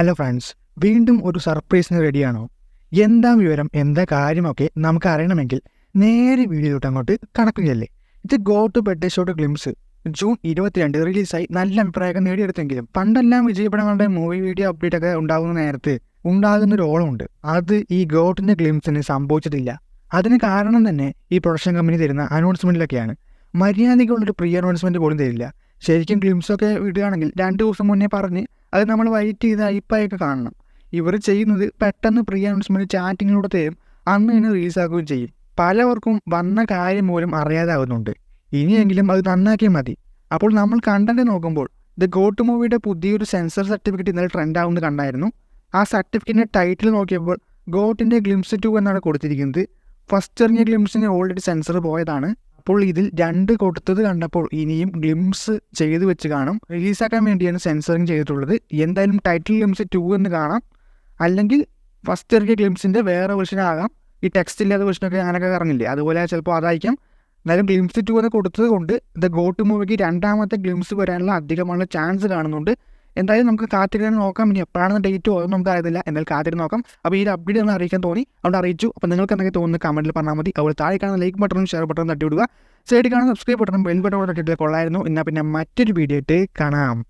Hello friends, വീണ്ടും ഒരു സർപ്രൈസിന് റെഡിയാണോ? എന്താ വിവരം, എന്താ കാര്യമൊക്കെ നമുക്ക് അറിയണമെങ്കിൽ നേരെ വീഡിയോയിലോട്ട് അങ്ങോട്ട് കടക്കുകയല്ലേ. ഇത് go to bed shot glimpse June 22 റിലീസായി നല്ല അഭിപ്രായം നേടിയെടുത്തെങ്കിലും പണ്ടെല്ലാം വിജയപടങ്ങളുടെ മൂവി വീഡിയോ അപ്ഡേറ്റ് ഒക്കെ ഉണ്ടാകുന്ന നേരത്ത് ഉണ്ടാകുന്ന ഒരു ഓളമുണ്ട്. അത് ഈ ഗോട്ടിൻ്റെ ഗ്ലിംസിന് സംഭവിച്ചിട്ടില്ല. അതിന് കാരണം തന്നെ ഈ പ്രൊഡക്ഷൻ കമ്പനി തരുന്ന അനൗൺസ്മെൻറ്റിലൊക്കെയാണ്. മര്യാദയ്ക്കുള്ളൊരു പ്രീ അനൗൺസ്മെൻറ്റ് പോലും തരില്ല. ശരിക്കും ഗ്ലിംസൊക്കെ വിടുകയാണെങ്കിൽ 2 ദിവസം മുന്നേ പറഞ്ഞ് അത് നമ്മൾ വെയിറ്റ് ചെയ്ത് അയിപ്പായൊക്കെ കാണണം. ഇവർ ചെയ്യുന്നത് പെട്ടെന്ന് പ്രീ അനൗൺസ്മെൻറ്റ് ചാറ്റിങ്ങിലൂടെ തരും, അന്ന് തന്നെ റിലീസാക്കുകയും ചെയ്യും. പലവർക്കും വന്ന കാര്യം പോലും അറിയാതാവുന്നുണ്ട്. ഇനിയെങ്കിലും അത് നന്നാക്കിയാൽ മതി. അപ്പോൾ നമ്മൾ കണ്ടന്റ് നോക്കുമ്പോൾ ദ ഗോട്ട് മൂവിയുടെ പുതിയൊരു സെൻസർ സർട്ടിഫിക്കറ്റ് ഇന്നലെ ട്രെൻഡാവുന്നത് കണ്ടായിരുന്നു. ആ സർട്ടിഫിക്കറ്റിൻ്റെ ടൈറ്റിൽ നോക്കിയപ്പോൾ ഗോട്ടിൻ്റെ ഗ്ലിംസ് 2 എന്നാണ് കൊടുത്തിരിക്കുന്നത്. ഫസ്റ്റ് ഇറങ്ങിയ ഗ്ലിംസിന് ഓൾറെഡി സെൻസർ പോയതാണ്. അപ്പോൾ ഇതിൽ 2 കൊടുത്തത് കണ്ടപ്പോൾ ഇനിയും ഗ്ലിംസ് ചെയ്ത് വെച്ച് കാണും. റിലീസാക്കാൻ വേണ്ടിയാണ് സെൻസറിങ് ചെയ്തിട്ടുള്ളത്. എന്തായാലും ടൈറ്റിൽ ഗ്ലിംസ് 2 എന്ന് കാണാം, അല്ലെങ്കിൽ ഫസ്റ്റ് ഇറങ്ങിയ ഗ്ലിംസിൻ്റെ വേറെ വെർഷനാകാം. ഈ ടെക്സ്റ്റ് ഇല്ലാത്ത വെർഷനൊക്കെ ഞാനൊക്കെ പറഞ്ഞില്ലേ, അതുപോലെ ചിലപ്പോൾ അതായിരിക്കാം. എന്നാലും ഗ്ലിംസ് 2 എന്ന് കൊടുത്തത് കൊണ്ട് ദ ഗോട്ട് മൂവിക്ക് രണ്ടാമത്തെ ഗ്ലിംസ് വരാനുള്ള അധികമുള്ള ചാൻസ് കാണുന്നുണ്ട്. എന്തായാലും നമുക്ക് കാത്തിരുന്ന് നോക്കാം. ഇനി എപ്പോഴാണ് ഡേറ്റ് ഓരോ നമുക്ക് അറിയത്തില്ല, എന്നാൽ കാത്തിരുന്ന് നോക്കാം. അപ്പോൾ ഈ അപ്ഡേറ്റ് ഒന്ന് അറിയിക്കാൻ തോന്നി, അവിടെ അറിയിച്ചു. അപ്പോൾ നിങ്ങൾക്ക് എന്തൊക്കെ തോന്നുന്നു കമൻറ്റിൽ പറഞ്ഞാൽ മതി. അതുപോലെ താഴെ കാണുന്ന ലൈക്ക് ബട്ടണും ഷെയർ ബട്ടണും തട്ടി വിടുക. സൈഡിൽ കാണുന്ന സബ്സ്ക്രൈബ് ബട്ടണും ബെൽ ബട്ടണും തട്ടിയിട്ട് കൊള്ളായിരുന്നു. എന്നാൽ പിന്നെ മറ്റൊരു വീഡിയോ ആയിട്ട് കാണാം.